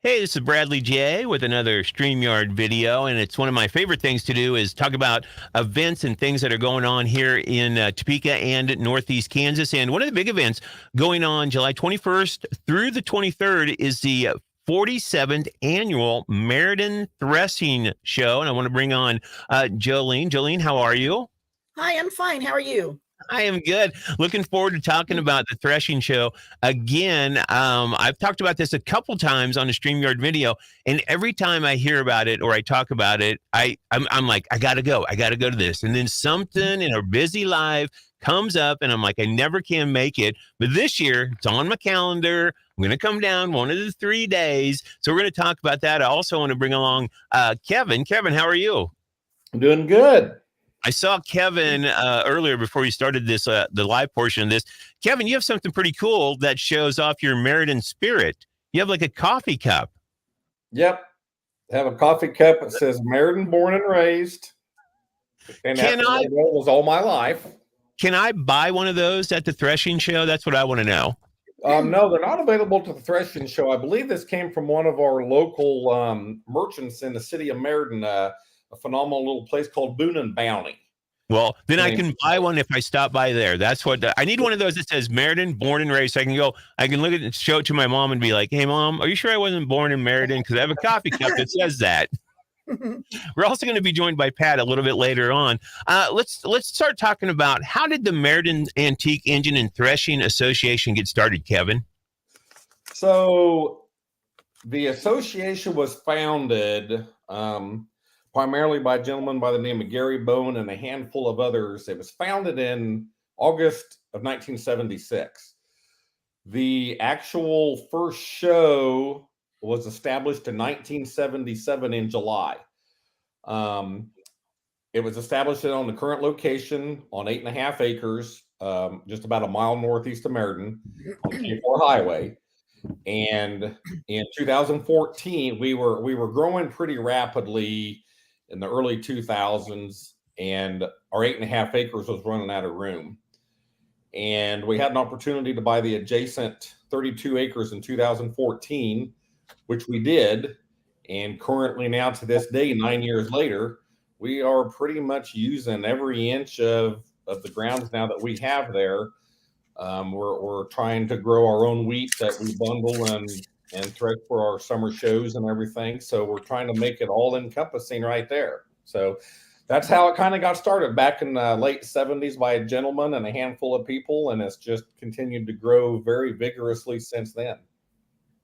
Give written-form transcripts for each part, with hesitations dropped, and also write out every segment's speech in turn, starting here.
Hey, this is Bradley J with another StreamYard video, and it's one of my favorite things to do is talk about events and things that are going on here in Topeka and Northeast Kansas. And one of the big events going on July 21st through the 23rd is the 47th annual Meriden Threshing show. And I want to bring on Jolene. Jolene, how are you? Hi, I'm fine. How are you? I am good. Looking forward to talking about the threshing show again. I've talked about this a couple times on a StreamYard video, and every time I hear about it or I talk about it, I'm like, I gotta go to this. And then something in a busy life comes up, and I'm like, I never can make it. But this year, it's on my calendar. I'm going to come down one of the 3 days. So we're going to talk about that. I also want to bring along Kevin. Kevin, how are you? I'm doing good. I saw Kevin earlier before you started this, the live portion of this. Kevin, you have something pretty cool that shows off your Meriden spirit. You have like a coffee cup. Yep. I have a coffee cup that says Meriden born and raised. And that was all my life. Can I buy one of those at the threshing show? That's what I want to know. No, they're not available to the threshing show. I believe this came from one of our local merchants in the city of Meriden, a phenomenal little place called Boone and Bounty. Well, then I can buy one if I stop by there. That's what I need. One of those that says Meriden, born and raised. So I can go. I can look at it and show it to my mom and be like, "Hey, Mom, are you sure I wasn't born in Meriden? Because I have a coffee cup that says that." We're also going to be joined by Pat a little bit later on. Let's start talking about how did the Meriden Antique Engine and Threshing Association get started, Kevin? So the association was founded primarily by a gentleman by the name of Gary Bone and a handful of others. It was founded in August of 1976. The actual first show was established in 1977 in July. It was established on the current location on 8.5 acres, just about a mile northeast of Meriden on the K4 Highway. And in 2014, we were growing pretty rapidly in the early 2000s, and our 8.5 acres was running out of room. And we had an opportunity to buy the adjacent 32 acres in 2014, which we did. And currently now to this day, 9 years later, we are pretty much using every inch of the grounds now that we have there. We're trying to grow our own wheat that we bundle and thresh for our summer shows and everything. So we're trying to make it all encompassing right there. So that's how it kind of got started back in the late 70s by a gentleman and a handful of people. And it's just continued to grow very vigorously since then.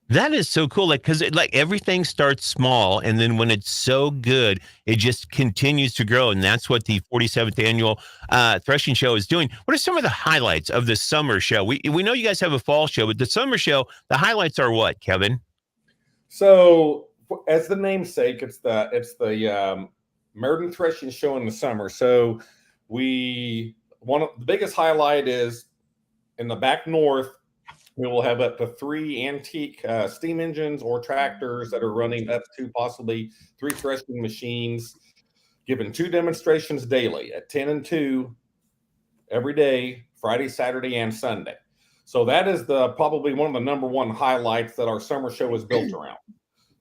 That is so cool. Because everything starts small, and then when it's so good, it just continues to grow. And that's what the 47th annual threshing show is doing. What are some of the highlights of the summer show? We know you guys have a fall show, but the summer show, the highlights are what, Kevin? So as the namesake, it's the Meriden Threshing show in the summer. So one of the biggest highlight is in the back north. We will have up to 3 antique steam engines or tractors that are running up to possibly 3 threshing machines, giving 2 demonstrations daily at 10 and 2 every day, Friday, Saturday, and Sunday. So that is probably one of the number one highlights that our summer show is built around.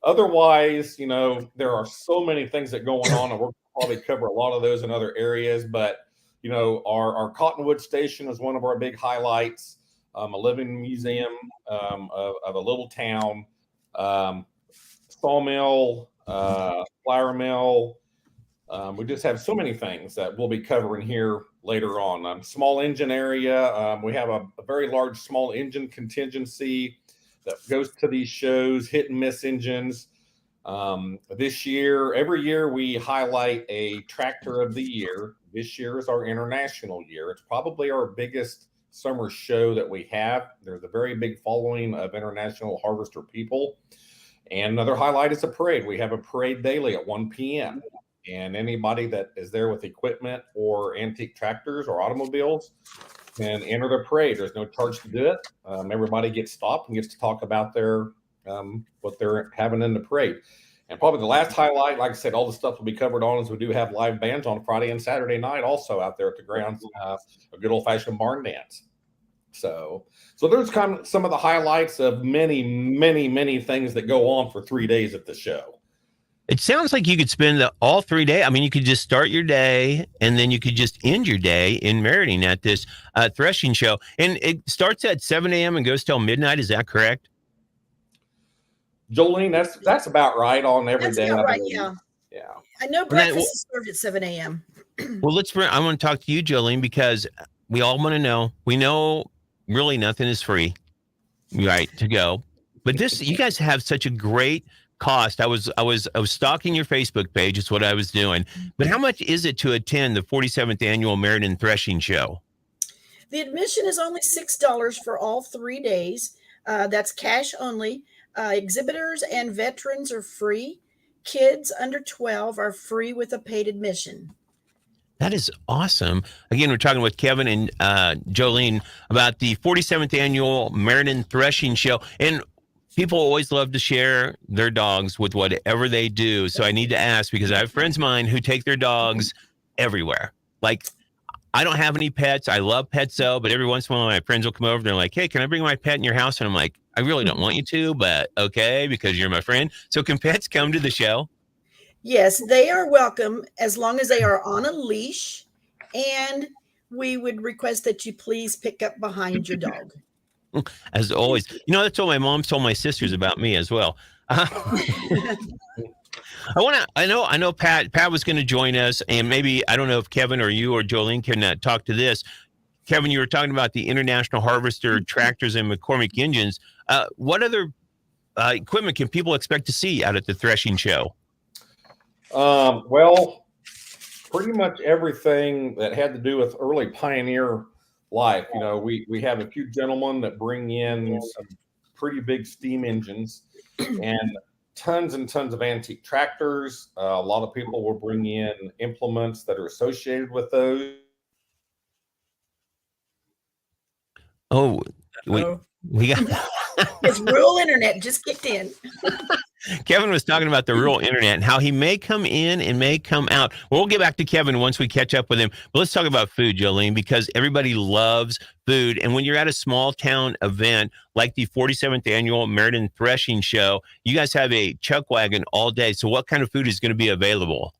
Otherwise, there are so many things that go on, and we'll probably cover a lot of those in other areas. But, our Cottonwood Station is one of our big highlights. A living museum of a little town, sawmill, flour mill. We just have so many things that we'll be covering here later on. Small engine area. We have a very large small engine contingency that goes to these shows, hit and miss engines. This year, every year we highlight a tractor of the year. This year is our international year. It's probably our biggest summer show that we have. There's a very big following of international harvester people. And another highlight is a parade. We have a parade daily at 1 p.m. And anybody that is there with equipment or antique tractors or automobiles can enter the parade. There's no charge to do it. Everybody gets stopped and gets to talk about what they're having in the parade. And probably the last highlight, like I said, all the stuff will be covered on, as we do have live bands on Friday and Saturday night also out there at the grounds, a good old-fashioned barn dance. So there's kind of some of the highlights of many, many, many things that go on for 3 days at the show. It sounds like you could spend all 3 days. I mean, you could just start your day and then you could just end your day in Meriden at this threshing show. And it starts at 7 a.m. and goes till midnight. Is that correct? Jolene, that's about right on every That's day. about right, yeah. Yeah. I know breakfast is served at 7 a.m. Well, I want to talk to you, Jolene, because we all want to know. We know really nothing is free, right, to go. But you guys have such a great cost. I was stalking your Facebook page. It's what I was doing. But how much is it to attend the 47th annual Meriden Threshing Show? The admission is only $6 for all 3 days. That's cash only. Exhibitors and veterans are free. Kids under 12 are free with a paid admission. That is awesome. Again, we're talking with Kevin and Jolene about the 47th annual Meriden Threshing Show. And people always love to share their dogs with whatever they do. So I need to ask, because I have friends of mine who take their dogs everywhere. Like, I don't have any pets. I love pets, though. But every once in a while, my friends will come over. They're like, hey, can I bring my pet in your house? And I'm like, I really don't want you to, but okay, because you're my friend. So can pets come to the show? Yes, they are welcome as long as they are on a leash, and we would request that you please pick up behind your dog. As always, that's what my mom told my sisters about me as well. I know Pat was going to join us, and maybe, I don't know if Kevin or you or Jolene can talk to this. Kevin, you were talking about the International Harvester tractors and McCormick engines. What other equipment can people expect to see out at the threshing show? Well, pretty much everything that had to do with early pioneer life. We have a few gentlemen that bring in some pretty big steam engines and tons and tons of antique tractors. A lot of people will bring in implements that are associated with those. Oh, we got his rural internet just kicked in. Kevin was talking about the rural internet and how he may come in and may come out. Well, we'll get back to Kevin once we catch up with him. But let's talk about food, Jolene, because everybody loves food. And when you're at a small town event like the 47th annual Meriden Threshing Show, you guys have a chuck wagon all day. So what kind of food is going to be available?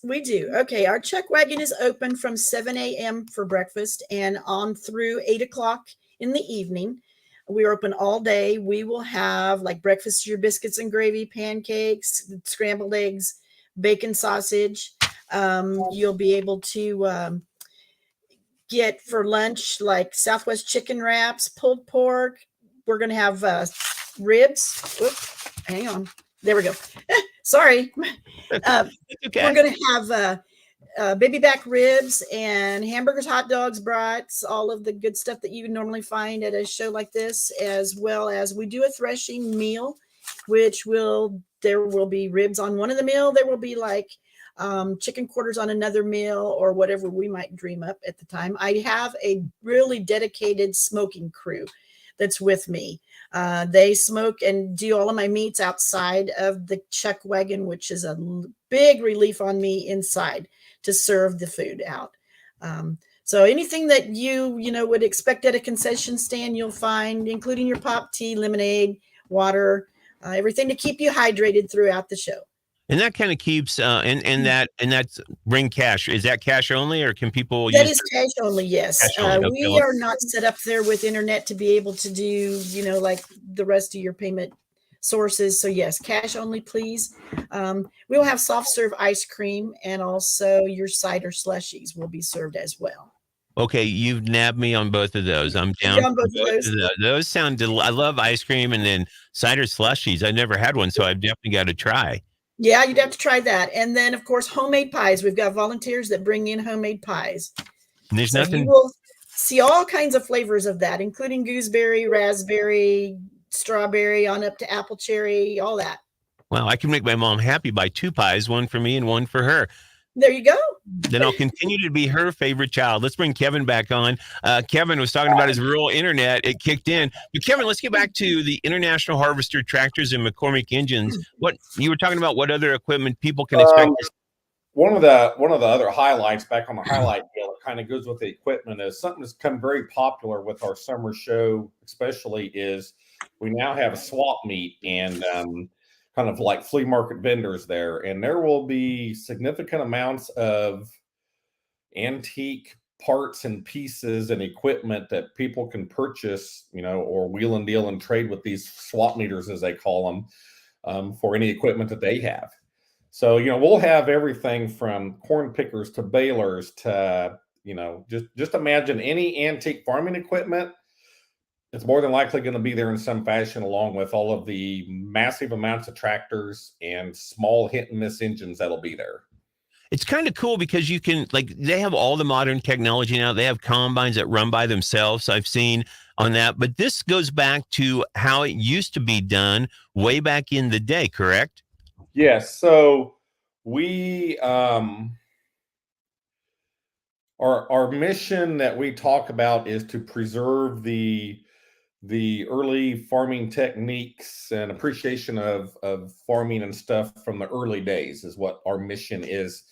We do. Okay. Our chuck wagon is open from 7 a.m. for breakfast and on through 8 o'clock in the evening. We're open all day. We will have like breakfast, your biscuits and gravy, pancakes, scrambled eggs, bacon sausage. You'll be able to get for lunch like Southwest chicken wraps, pulled pork. We're going to have ribs. Oops, hang on. There we go. Sorry. Okay. We're going to have baby back ribs and hamburgers, hot dogs, brats, all of the good stuff that you would normally find at a show like this, as well as we do a threshing meal, there will be ribs on one of the meal. There will be like chicken quarters on another meal or whatever we might dream up at the time. I have a really dedicated smoking crew that's with me. They smoke and do all of my meats outside of the chuck wagon, which is a big relief on me inside to serve the food out. So anything that you would expect at a concession stand, you'll find, including your pop, tea, lemonade, water, everything to keep you hydrated throughout the show. And that kind of keeps and that's bring cash. Is that cash only, or can people that is cash only? Yes. Cash only. Okay. We are not set up there with internet to be able to do, like the rest of your payment sources. So yes, cash only, please. We'll have soft serve ice cream, and also your cider slushies will be served as well. Okay, you've nabbed me on both of those. I'm down for both of those. Those sound I love ice cream, and then cider slushies. I never had one, so I've definitely got to try. Yeah, you'd have to try that. And then, of course, homemade pies. We've got volunteers that bring in homemade pies. And there's nothing. You will see all kinds of flavors of that, including gooseberry, raspberry, strawberry, on up to apple cherry, all that. Well, I can make my mom happy by 2 pies, one for me and one for her. There you go. Then I'll continue to be her favorite child. Let's bring Kevin back on. Kevin was talking about his rural internet. It kicked in. But Kevin, let's get back to the International Harvester tractors and McCormick engines. What you were talking about, what other equipment people can expect? one of the other highlights back on the highlight reel, it kind of goes with the equipment, is something that's become very popular with our summer show, especially, is we now have a swap meet and kind of like flea market vendors there, and there will be significant amounts of antique parts and pieces and equipment that people can purchase, or wheel and deal and trade with these swap meters, as they call them, for any equipment that they have. So, we'll have everything from corn pickers to balers to, just imagine any antique farming equipment. It's more than likely going to be there in some fashion, along with all of the massive amounts of tractors and small hit and miss engines that'll be there. It's kind of cool because you can, they have all the modern technology now. They have combines that run by themselves. I've seen on that, but this goes back to how it used to be done way back in the day, correct? Yes. So we, our mission that we talk about is to preserve the early farming techniques and appreciation of farming and stuff from the early days, is what our mission is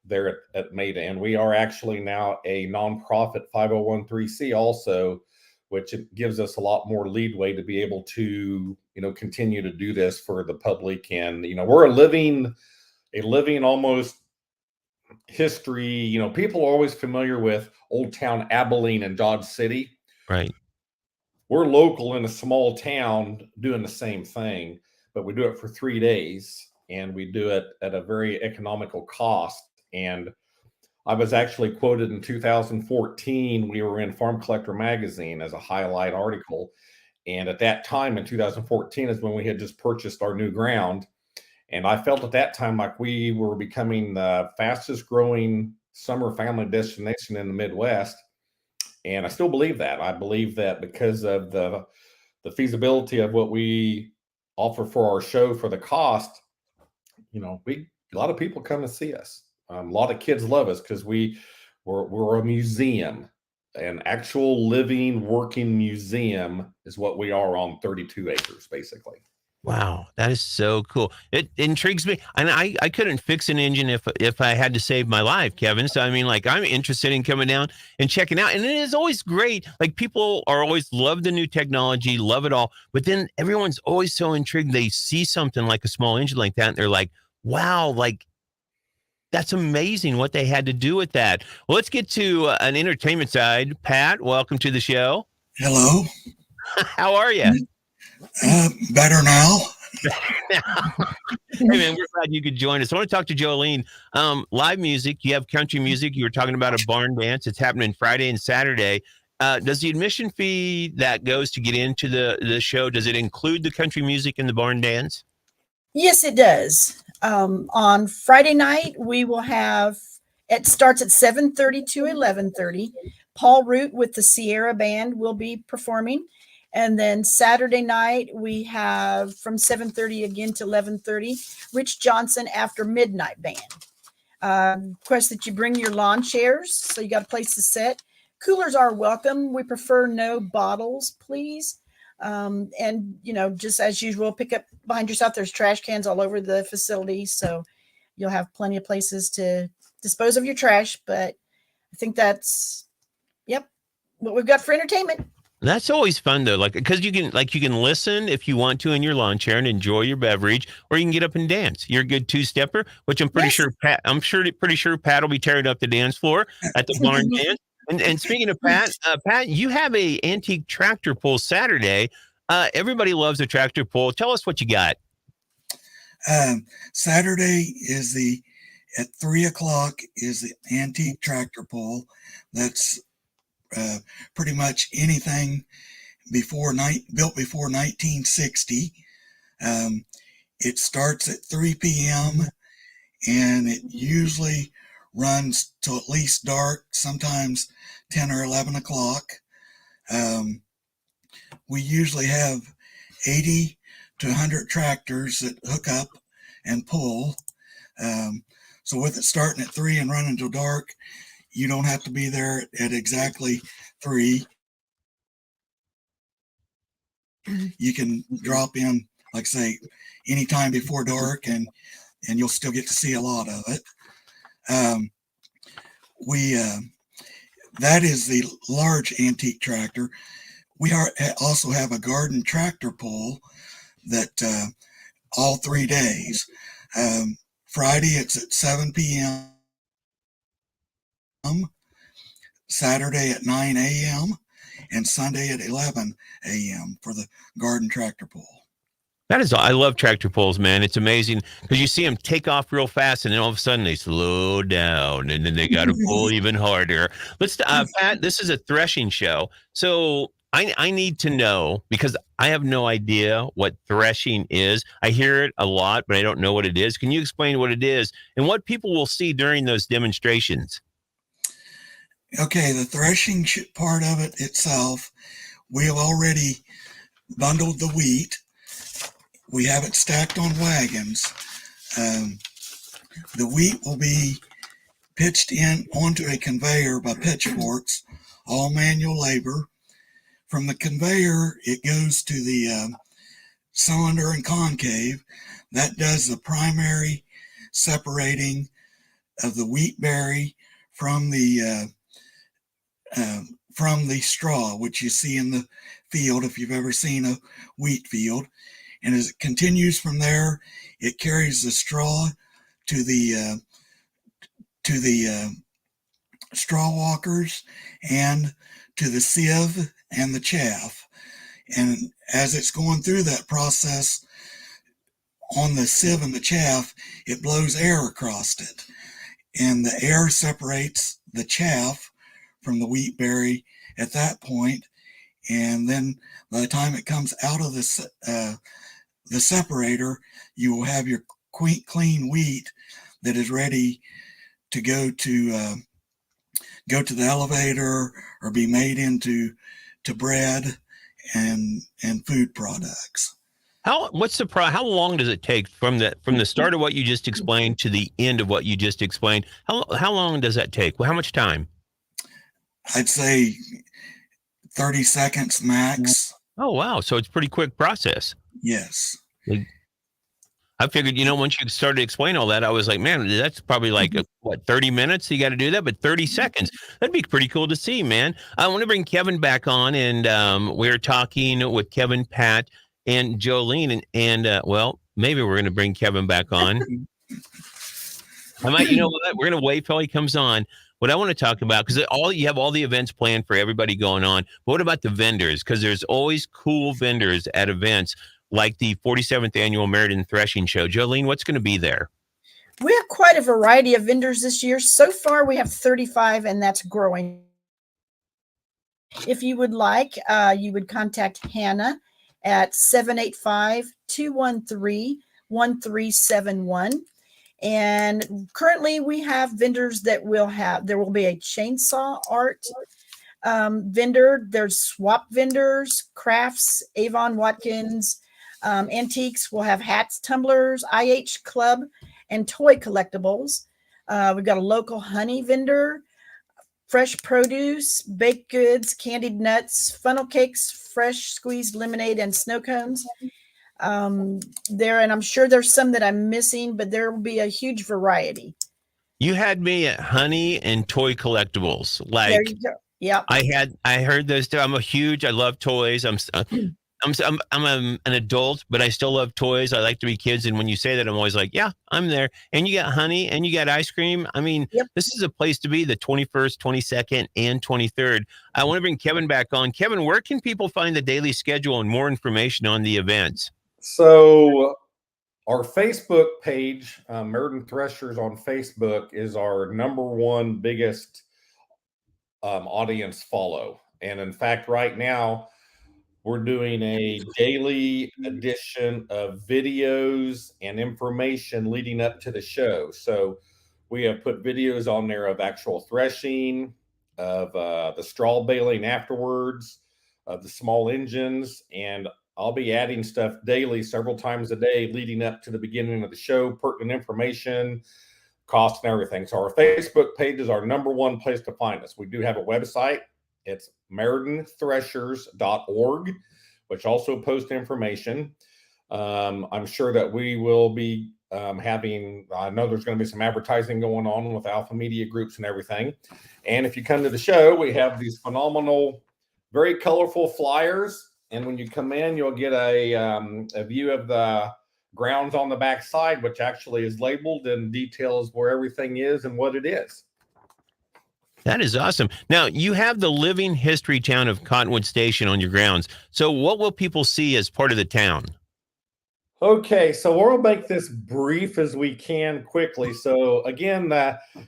there at Maida. And we are actually now a nonprofit 501(c) also, which it gives us a lot more leadway to be able to, continue to do this for the public. And, we're a living almost history. People are always familiar with Old Town Abilene and Dodge City. Right. We're local in a small town doing the same thing, but we do it for 3 days, and we do it at a very economical cost. And I was actually quoted in 2014. We were in Farm Collector magazine as a highlight article. And at that time in 2014 is when we had just purchased our new ground. And I felt at that time like we were becoming the fastest growing summer family destination in the Midwest. And I still believe that. I believe that because of the feasibility of what we offer for our show for the cost, a lot of people come and see us. A lot of kids love us because we're a museum. An actual living, working museum is what we are on 32 acres, basically. Wow, that is so cool. It intrigues me. And I couldn't fix an engine if I had to save my life, Kevin. So, I mean, I'm interested in coming down and checking out. And it is always great. People are always love the new technology, love it all. But then everyone's always so intrigued. They see something like a small engine like that, and they're like, wow, that's amazing what they had to do with that. Well, let's get to an entertainment side. Pat, welcome to the show. Hello. How are you? Better now. Hey, man, we're glad you could join us. I want to talk to Jolene. Live music, you have country music. You were talking about a barn dance. It's happening Friday and Saturday. Does the admission fee that goes to get into the show, does it include the country music and the barn dance? Yes, it does. On Friday night, we will have, it starts at 7:30 to 11:30. Paul Root with the Sierra Band will be performing. And then Saturday night, we have from 7:30 again to 11:30, Rich Johnson After Midnight Band. Request that you bring your lawn chairs, so you got a place to sit. Coolers are welcome. We prefer no bottles, please. And, just as usual, pick up behind yourself. There's trash cans all over the facility, so you'll have plenty of places to dispose of your trash. But I think that's, what we've got for entertainment. That's always fun though, because you can listen if you want to in your lawn chair and enjoy your beverage, or you can get up and dance. You're a good two-stepper, which I'm pretty sure Pat. Pretty sure Pat will be tearing up the dance floor at the barn dance. And speaking of Pat, Pat, you have a antique tractor pull Saturday. Everybody loves a tractor pull. Tell us what you got. Saturday is at 3:00 is the antique tractor pull. That's pretty much anything built before 1960. It starts at 3 p.m. and it usually runs till at least dark, sometimes 10 or 11 o'clock. We usually have 80 to 100 tractors that hook up and pull. So with it starting at 3 and running till dark, you don't have to be there at exactly 3. You can drop in, like say, anytime before dark, and you'll still get to see a lot of it. Um, we that is the large antique tractor. We also have a garden tractor pull that all 3 days. Friday it's at 7 p.m. Saturday at 9 a.m. and Sunday at 11 a.m. for the garden tractor pull. That is, I love tractor pulls, man. It's amazing because you see them take off real fast, and then all of a sudden they slow down, and then they got to pull even harder. Let's, Pat. This is a threshing show, so I need to know because I have no idea what threshing is. I hear it a lot, but I don't know what it is. Can you explain what it is and what people will see during those demonstrations? Okay, the threshing part of it itself, we have already bundled the wheat. We have it stacked on wagons. The wheat will be pitched in onto a conveyor by pitchforks, all manual labor. From the conveyor, it goes to the cylinder and concave. That does the primary separating of the wheat berry from the straw, which you see in the field if you've ever seen a wheat field. And as it continues from there, it carries the straw to the straw walkers and to the sieve and the chaff. And as it's going through that process on the sieve and the chaff, it blows air across it. And the air separates the chaff from the wheat berry at that point. And then by the time it comes out of the separator, you will have your clean wheat that is ready to go to the elevator or be made into bread and food products. How long does it take from the start of what you just explained to the end of what you just explained? How long does that take? Well, how much time? I'd say 30 seconds max. Oh, wow. So it's a pretty quick process. Yes. I figured, once you started explaining all that, I was like, man, that's probably like, 30 minutes you got to do that? But 30 seconds, that'd be pretty cool to see, man. I want to bring Kevin back on, and we're talking with Kevin, Pat, and Jolene, and well, maybe we're going to bring Kevin back on. I might, what? We're going to wait till he comes on. What I want to talk about, because you have all the events planned for everybody going on. But what about the vendors? Because there's always cool vendors at events like the 47th annual Meriden Threshing Show. Jolene, what's going to be there? We have quite a variety of vendors this year. So far, we have 35, and that's growing. If you would like, you would contact Hannah at 785-213-1371. And currently we have vendors that there will be a chainsaw art vendor. There's swap vendors, crafts, Avon Watkins, antiques. We'll have hats, tumblers, IH Club, and toy collectibles. We've got a local honey vendor, fresh produce, baked goods, candied nuts, funnel cakes, fresh squeezed lemonade, and snow cones. And I'm sure there's some that I'm missing, but there will be a huge variety. You had me at honey and toy collectibles. Like, there you go. Yep. I heard those. I love toys. I'm an adult, but I still love toys. I like to be kids. And when you say that, I'm always like, yeah, I'm there. And you got honey and you got ice cream. I mean, yep. This is a place to be, the 21st, 22nd, and 23rd. I want to bring Kevin back on. Kevin, where can people find the daily schedule and more information on the events? So our Facebook page, Meriden Threshers on Facebook, is our #1 biggest audience follow. And in fact, right now, we're doing a daily edition of videos and information leading up to the show. So we have put videos on there of actual threshing, of the straw baling afterwards, of the small engines, and I'll be adding stuff daily, several times a day, leading up to the beginning of the show, pertinent information, cost, and everything. So our Facebook page is our #1 place to find us. We do have a website. It's meridenthreshers.org, which also posts information. I'm sure that we will be I know there's going to be some advertising going on with Alpha Media Groups and everything. And if you come to the show, we have these phenomenal, very colorful flyers. And when you come in, you'll get a view of the grounds on the back side, which actually is labeled and details where everything is and what it is. That is awesome. Now, you have the living history town of Cottonwood Station on your grounds. So what will people see as part of the town? Okay, so we'll make this brief as we can quickly. So again,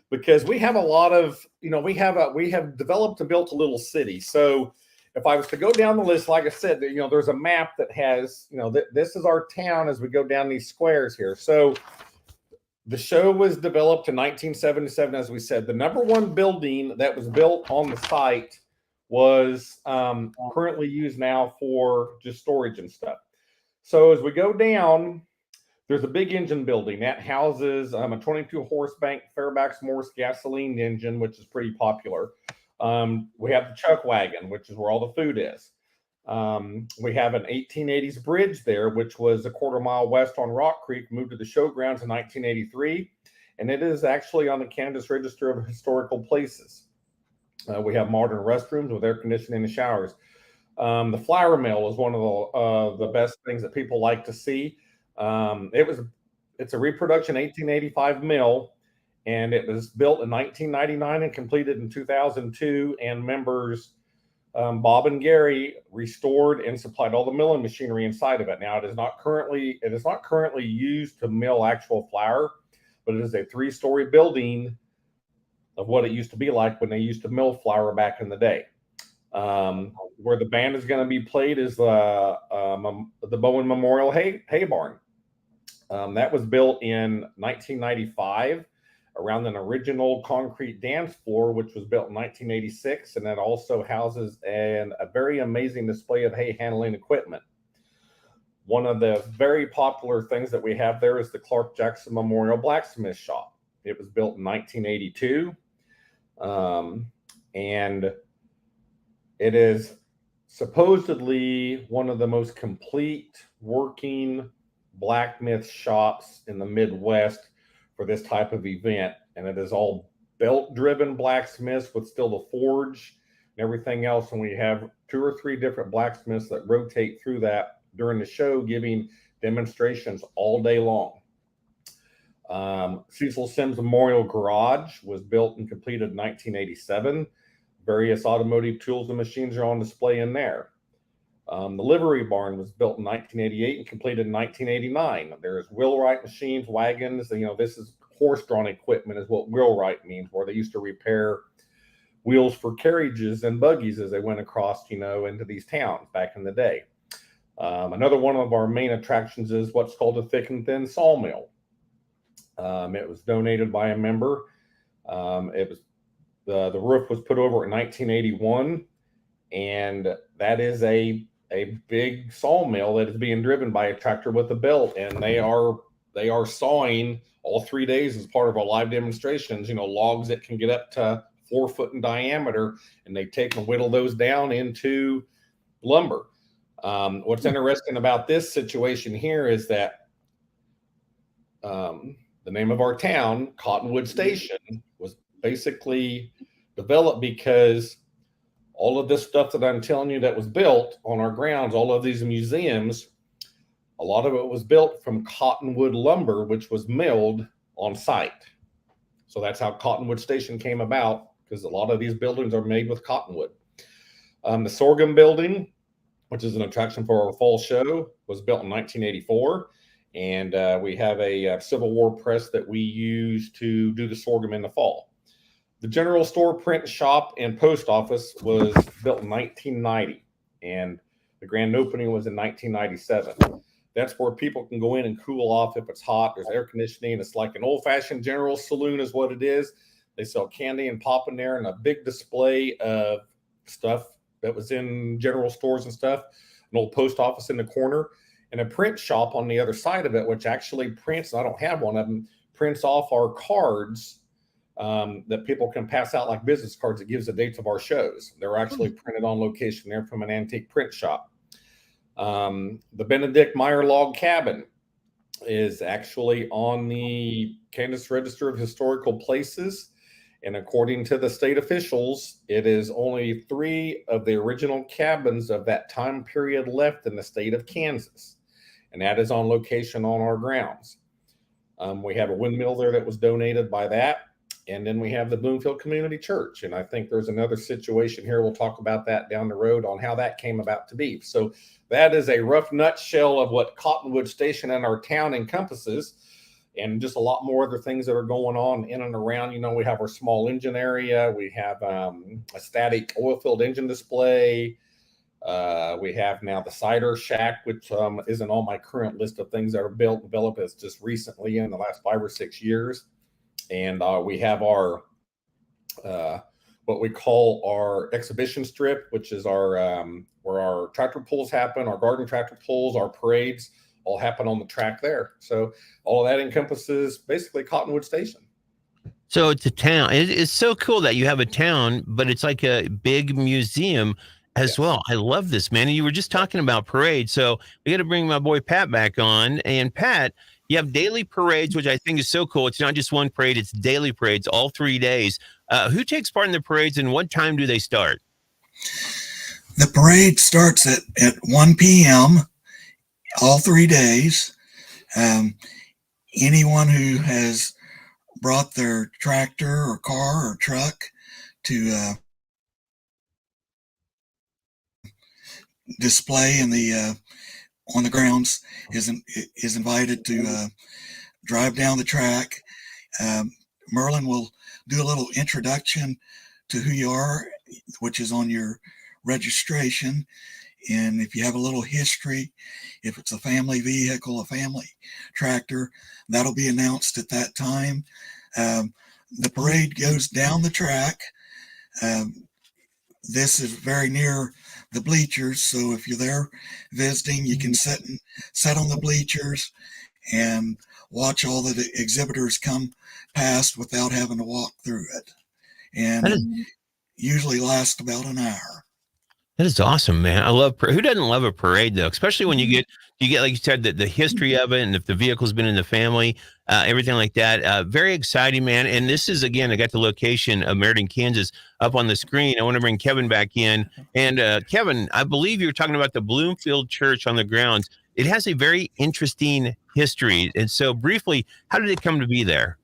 because we have a lot of, we have developed and built a little city. So if I was to go down the list, like I said, there's a map that has, this is our town as we go down these squares here. So the show was developed in 1977, as we said. The number one building that was built on the site was currently used now for just storage and stuff. So as we go down, there's a big engine building that houses a 22 horse bank Fairfax Morse gasoline engine, which is pretty popular. We have the chuck wagon, which is where all the food is. We have an 1880s bridge there, which was a quarter mile west on Rock Creek, moved to the showgrounds in 1983. And it is actually on the Kansas Register of Historical Places. We have modern restrooms with air conditioning and showers. The flour mill is one of the best things that people like to see. It's a reproduction 1885 mill, and it was built in 1999 and completed in 2002. And members Bob and Gary restored and supplied all the milling machinery inside of it. Now it is not currently used to mill actual flour, but it is a 3-story building of what it used to be like when they used to mill flour back in the day. Where the band is going to be played is the Bowen Memorial Hay Barn. That was built in 1995 around an original concrete dance floor, which was built in 1986, and that also houses a very amazing display of hay handling equipment. One of the very popular things that we have there is the Clark Jackson Memorial Blacksmith Shop. It was built in 1982, and it is supposedly one of the most complete working blacksmith shops in the Midwest for this type of event. And it is all belt-driven blacksmiths with still the forge and everything else. And we have 2 or 3 different blacksmiths that rotate through that during the show, giving demonstrations all day long. Cecil Sims Memorial Garage was built and completed in 1987. Various automotive tools and machines are on display in there. The livery barn was built in 1988 and completed in 1989. There's wheelwright machines, wagons. This is horse-drawn equipment is what wheelwright means, where they used to repair wheels for carriages and buggies as they went across, into these towns back in the day. Another one of our main attractions is what's called a thick and thin sawmill. It was donated by a member. The roof was put over in 1981, and that is a big sawmill that is being driven by a tractor with a belt, and they are sawing all 3 days as part of our live demonstrations. Logs that can get up to 4 foot in diameter, and they take and whittle those down into lumber. What's interesting about this situation here is that the name of our town, Cottonwood Station, was basically developed because all of this stuff that I'm telling you that was built on our grounds, all of these museums, a lot of it was built from cottonwood lumber, which was milled on site. So that's how Cottonwood Station came about, because a lot of these buildings are made with cottonwood. The Sorghum Building, which is an attraction for our fall show, was built in 1984. And we have a Civil War press that we use to do the sorghum in the fall. The general store, print shop, and post office was built in 1990, and the grand opening was in 1997. That's where people can go in and cool off if it's hot. There's air conditioning. It's like an old-fashioned general saloon is what it is. They sell candy and pop in there, and a big display of stuff that was in general stores and stuff, an old post office in the corner, and a print shop on the other side of it, which actually prints, I don't have one of them, prints off our cards that people can pass out like business cards. It gives the dates of our shows. They're actually printed on location there from an antique print shop. The Benedict Meyer Log Cabin is actually on the Kansas Register of Historical Places. And according to the state officials, it is only 3 of the original cabins of that time period left in the state of Kansas. And that is on location on our grounds. We have a windmill there that was donated by that. And then we have the Bloomfield Community Church. And I think there's another situation here. We'll talk about that down the road on how that came about to be. So that is a rough nutshell of what Cottonwood Station and our town encompasses, and just a lot more other things that are going on in and around. You know, we have our small engine area. We have a static oil-filled engine display. We have now the cider shack, which isn't on my current list of things that are developed as just recently in the last 5 or 6 years. And we have our what we call our exhibition strip, which is our where our tractor pulls happen, our garden tractor pulls, our parades all happen on the track there. So all of that encompasses basically Cottonwood Station. So it's a town. It's so cool that you have a town, but it's like a big museum as well. I love this, man. And you were just talking about parades. So we got to bring my boy Pat back on. And Pat, you have daily parades, which I think is so cool. It's not just one parade, it's daily parades, all 3 days. Who takes part in the parades and what time do they start? The parade starts at 1 p.m. all 3 days. Anyone who has brought their tractor or car or truck to display in the on the grounds is invited to drive down the track. Merlin will do a little introduction to who you are, which is on your registration. And if you have a little history, if it's a family vehicle, a family tractor, that'll be announced at that time. The parade goes down the track. This is very near the bleachers, so if you're there visiting, you can sit on the bleachers and watch all the exhibitors come past without having to walk through it. And it usually lasts about an hour. That is awesome, man. I love who doesn't love a parade though, especially when you get like you said the history of it, and if the vehicle's been in the family, everything like that. Very exciting, man. And this is again, I got the location of Meriden, Kansas, up on the screen. I want to bring Kevin back in, and Kevin, I believe you're talking about the Bloomfield Church on the grounds. It has a very interesting history, and so briefly, how did it come to be there?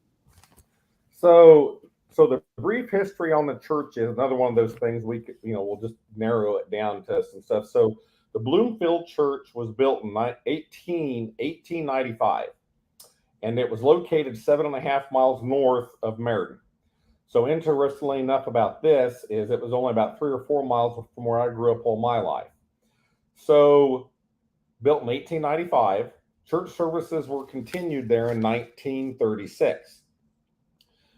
So the brief history on the church is another one of those things we could, we'll just narrow it down to some stuff. So the Bloomfield Church was built in 1895, and it was located 7.5 miles north of Meriden. So interestingly enough about this is it was only about 3 or 4 miles from where I grew up all my life. So built in 1895, church services were continued there in 1936.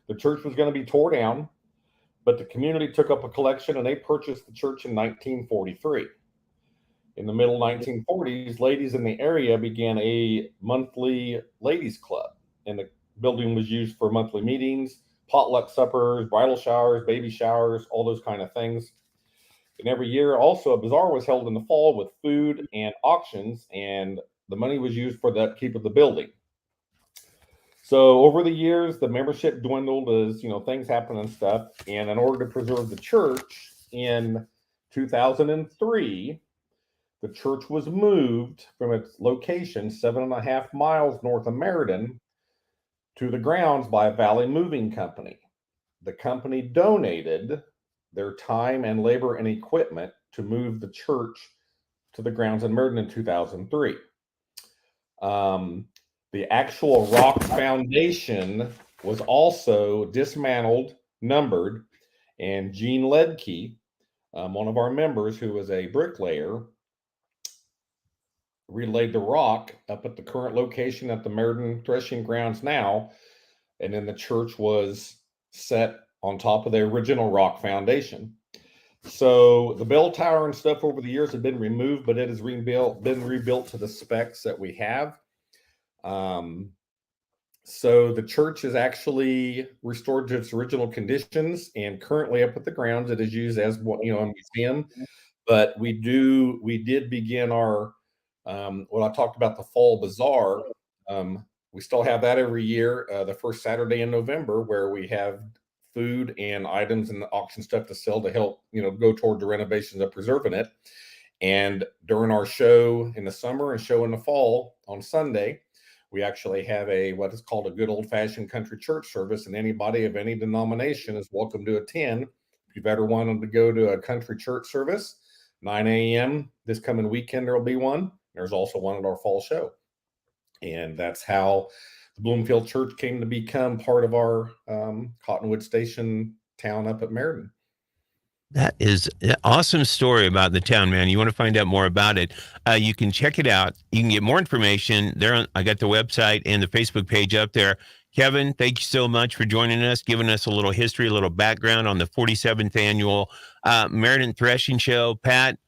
The church was going to be tore down, but the community took up a collection and they purchased the church in 1943. In the middle 1940s, ladies in the area began a monthly ladies club, and the building was used for monthly meetings, potluck suppers, bridal showers, baby showers, all those kind of things. And every year also a bazaar was held in the fall with food and auctions, and the money was used for the upkeep of the building. So over the years, the membership dwindled as, things happen and stuff. And in order to preserve the church, in 2003, the church was moved from its location 7.5 miles north of Meriden to the grounds by a Valley Moving Company. The company donated their time and labor and equipment to move the church to the grounds in Meriden in 2003. The actual rock foundation was also dismantled, numbered, and Gene Ledke, one of our members who was a bricklayer, relayed the rock up at the current location at the Meriden Threshing grounds now, and then the church was set on top of the original rock foundation. So the bell tower and stuff over the years have been removed, but it has been rebuilt to the specs that we have. So the church is actually restored to its original conditions, and currently up at the grounds it is used as a museum. But we did begin our what I talked about, the fall bazaar, We still have that every year, the first Saturday in November, where we have food and items and auction stuff to sell to help, go toward the renovations of preserving it. And during our show in the summer and show in the fall on Sunday, we actually have what is called a good old-fashioned country church service, and anybody of any denomination is welcome to attend. If you've ever wanted to go to a country church service, 9 a.m. this coming weekend, there will be one. There's also one at our fall show. And that's how the Bloomfield Church came to become part of our Cottonwood Station town up at Meriden. That is an awesome story about the town, man. You want to find out more about it, you can check it out. You can get more information there. I got the website and the Facebook page up there. Kevin, thank you so much for joining us, giving us a little history, a little background on the 47th annual Meriden Threshing Show. Pat,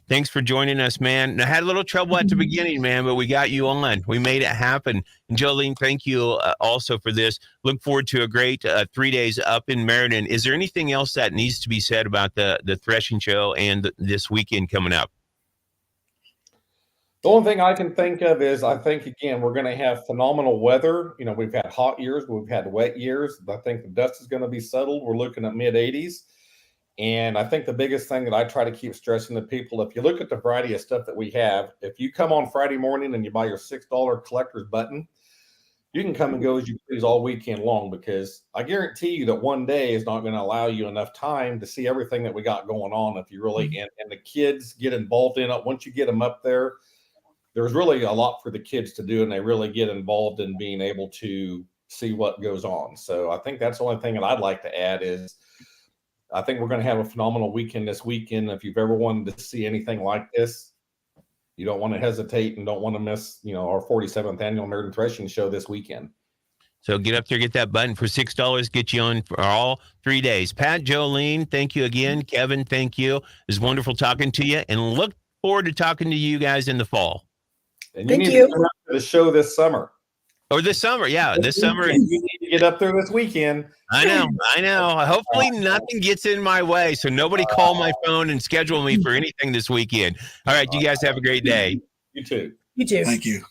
thanks for joining us, man. I had a little trouble at the beginning, man, but we got you on. We made it happen. And Jolene, thank you also for this. Look forward to a great 3 days up in Meriden. Is there anything else that needs to be said about the Threshing Show and this weekend coming up? The only thing I can think of is I think, again, we're going to have phenomenal weather. We've had hot years, we've had wet years. I think the dust is going to be settled. We're looking at mid-80s. And I think the biggest thing that I try to keep stressing to people, if you look at the variety of stuff that we have, if you come on Friday morning and you buy your $6 collector's button, you can come and go as you please all weekend long, because I guarantee you that one day is not going to allow you enough time to see everything that we got going on. If you really, and the kids get involved in it, once you get them up there, there's really a lot for the kids to do, and they really get involved in being able to see what goes on. So I think that's the only thing that I'd like to add is, I think we're going to have a phenomenal weekend this weekend. If you've ever wanted to see anything like this, you don't want to hesitate and don't want to miss, our 47th annual Meriden Threshing Show this weekend. So get up there, get that button for $6, get you on for all 3 days. Pat, Jolene, thank you again. Kevin, thank you. It was wonderful talking to you, and look forward to talking to you guys in the fall. And you need to come out to the show this summer. Or this summer, yeah, this summer. You need to get up there this weekend. I know. Hopefully nothing gets in my way, so nobody call my phone and schedule me for anything this weekend. All right, you guys have a great day. You too. You too. Thank you.